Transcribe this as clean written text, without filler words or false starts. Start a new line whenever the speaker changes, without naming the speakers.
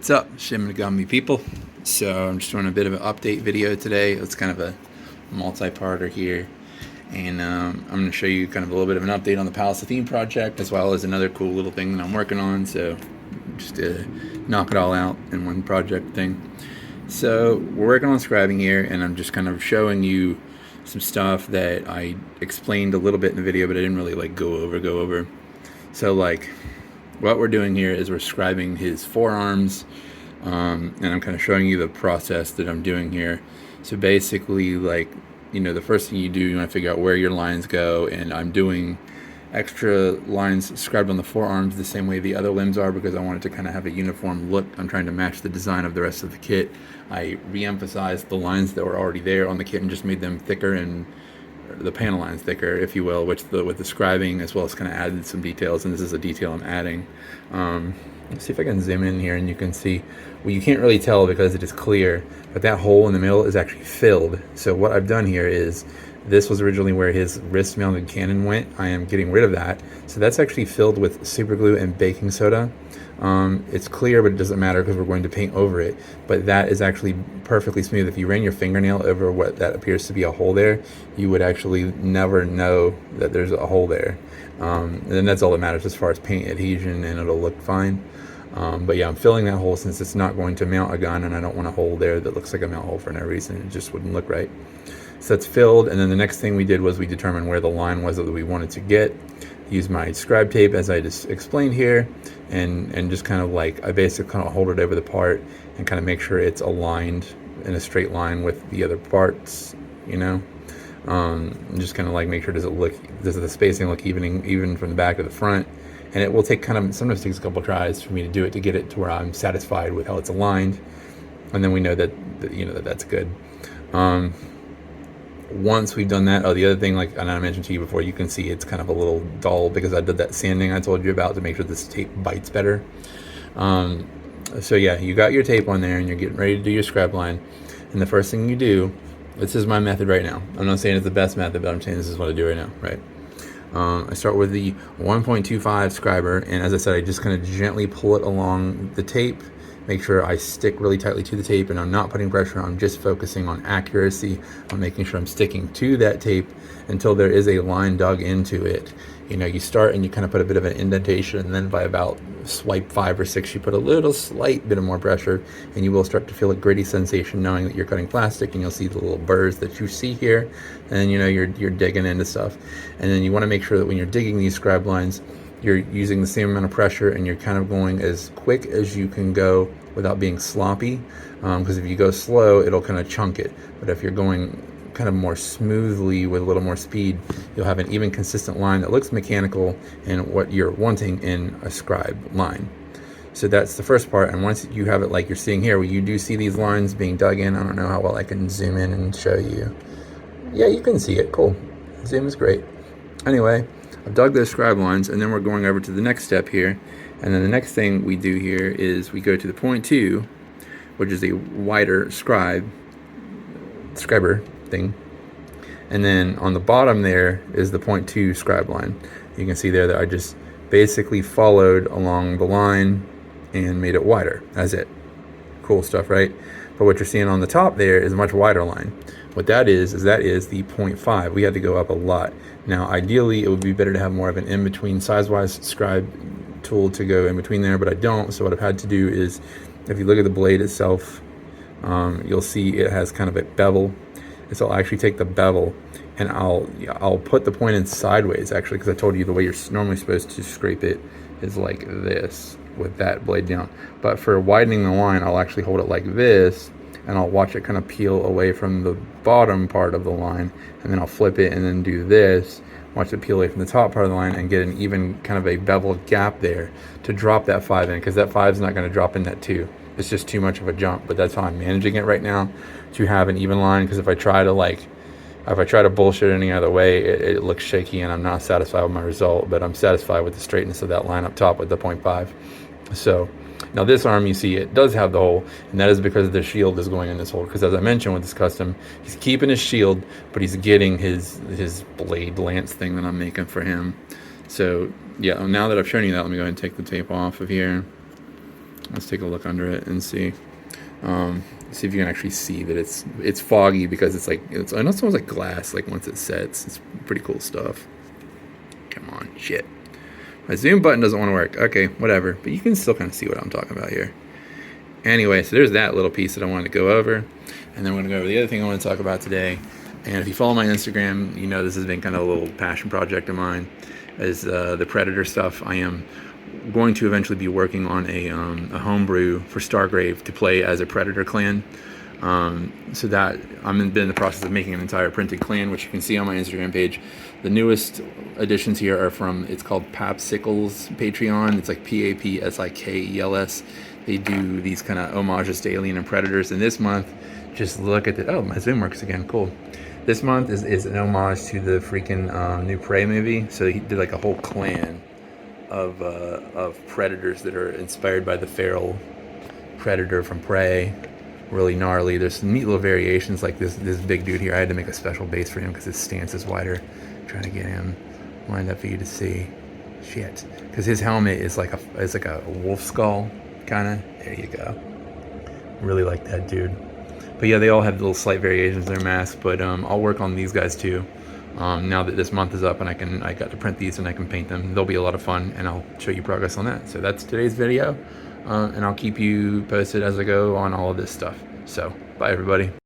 What's up, Shimigami people? So I'm just doing a bit of an update video today. It's kind of a multi-parter here, and I'm going to show you kind of a little bit of an update on the Athene project, as well as another cool little thing that I'm working on. So just to knock it all out in one project thing. So we're working on scribing here, and I'm just kind of showing you some stuff that I explained a little bit in the video, but I didn't really like go over. So like, what we're doing here is we're scribing his forearms, and I'm kind of showing you the process that I'm doing here. So basically, like, you know, the first thing you do, you want to figure out where your lines go, and I'm doing extra lines scribed on the forearms the same way the other limbs are, because I wanted to kind of have a uniform look. I'm trying to match the design of the rest of the kit. I re-emphasized the lines that were already there on the kit and just made them thicker, and the panel lines thicker, if you will, with the scribing, as well as kind of added some details. And this is a detail I'm adding. Let's see if I can zoom in here and you can see, well, you can't really tell because it is clear, but that hole in the middle is actually filled. So what I've done here is, this was originally where his wrist mounted cannon went. I am getting rid of that. So that's actually filled with super glue and baking soda. It's clear, but it doesn't matter because we're going to paint over it. But that is actually perfectly smooth. If you ran your fingernail over what that appears to be a hole there, you would actually never know that there's a hole there. And then that's all that matters as far as paint adhesion, and it'll look fine. But yeah, I'm filling that hole since it's not going to mount a gun, and I don't want a hole there that looks like a mount hole for no reason. It just wouldn't look right. So that's filled, and then the next thing we did was we determined where the line was that we wanted to get. Use my scribe tape as I just explained here, and just kind of like, I basically kind of hold it over the part and kind of make sure it's aligned in a straight line with the other parts, you know. Just kind of like make sure, does the spacing look even from the back to the front. And it will take sometimes takes a couple tries for me to do it, to get it to where I'm satisfied with how it's aligned, and then we know that that's good. Once we've done that, the other thing, like, and I mentioned to you before, you can see it's kind of a little dull because I did that sanding I told you about to make sure this tape bites better. So yeah, you got your tape on there and you're getting ready to do your scribe line, and the first thing you do, this is my method right now. I'm not saying it's the best method, but I'm saying this is what I do right now, right? I start with the 1.25 scriber, and as I said, I just kind of gently pull it along the tape. Make sure I stick really tightly to the tape, and I'm not putting pressure. I'm just focusing on accuracy, on making sure I'm sticking to that tape until there is a line dug into it. You know, you start and you kind of put a bit of an indentation, and then by about swipe 5 or 6, you put a slight bit of more pressure, and you will start to feel a gritty sensation knowing that you're cutting plastic, and you'll see the little burrs that you see here, and you know you're digging into stuff. And then you want to make sure that when you're digging these scribe lines, you're using the same amount of pressure, and you're kind of going as quick as you can go without being sloppy, because if you go slow, it'll kind of chunk it. But if you're going kind of more smoothly with a little more speed, you'll have an even, consistent line that looks mechanical and what you're wanting in a scribe line. So that's the first part. And once you have it like you're seeing here, where you do see these lines being dug in, I don't know how well I can zoom in and show you. Yeah, you can see it. Cool. Zoom is great. Anyway, I've dug those scribe lines, and then we're going over to the next step here. And then the next thing we do here is we go to the 0.2, which is a wider scriber thing. And then on the bottom there is the 0.2 scribe line. You can see there that I just basically followed along the line and made it wider. That's it. Cool stuff, right? But what you're seeing on the top there is a much wider line. What that is the 0.5. We had to go up a lot. Now, ideally, it would be better to have more of an in-between size-wise scribe tool to go in between there, but I don't. So what I've had to do is, if you look at the blade itself, you'll see it has kind of a bevel. And so I'll actually take the bevel and I'll put the point in sideways, actually, because I told you the way you're normally supposed to scrape it is like this, with that blade down. But for widening the line, I'll actually hold it like this, and I'll watch it kind of peel away from the bottom part of the line, and then I'll flip it and then do this, watch it peel away from the top part of the line, and get an even kind of a beveled gap there to drop that 5 in, because that 5 is not going to drop in that 2. It's just too much of a jump. But that's how I'm managing it right now, to have an even line, because if I try to bullshit it any other way, it looks shaky, and I'm not satisfied with my result. But I'm satisfied with the straightness of that line up top with the 0.5. So now this arm, you see, it does have the hole, and that is because the shield is going in this hole. Because as I mentioned with this custom, he's keeping his shield, but he's getting his blade lance thing that I'm making for him. So yeah, now that I've shown you that, let me go ahead and take the tape off of here. Let's take a look under it and see. See if you can actually see that it's foggy because it's like I know it's almost like glass. Like once it sets, it's pretty cool stuff. Come on, shit. My zoom button doesn't want to work. Okay, whatever. But you can still kind of see what I'm talking about here. Anyway, so there's that little piece that I wanted to go over. And then we're going to go over the other thing I want to talk about today. And if you follow my Instagram, you know this has been kind of a little passion project of mine, is the Predator stuff. I am going to eventually be working on a homebrew for Stargrave to play as a Predator clan. So that been in the process of making an entire printed clan, which you can see on my Instagram page. The newest additions here are from, it's called Papsicles Patreon. It's like Papsikels. They do these kind of homages to Alien and Predators. And this month, just look at the, oh, my zoom works again, cool. This month is an homage to the freaking new Prey movie. So he did like a whole clan of predators that are inspired by the feral predator from Prey. Really gnarly. There's some neat little variations, like this big dude here. I had to make a special base for him because his stance is wider. I'm trying to get him lined up for you to see. Shit, because his helmet is like a wolf skull, kind of. There you go. Really like that dude. But yeah, they all have little slight variations in their masks. But I'll work on these guys too. Now that this month is up and I got to print these and I can paint them. They'll be a lot of fun, and I'll show you progress on that. So that's today's video. And I'll keep you posted as I go on all of this stuff. So, bye everybody.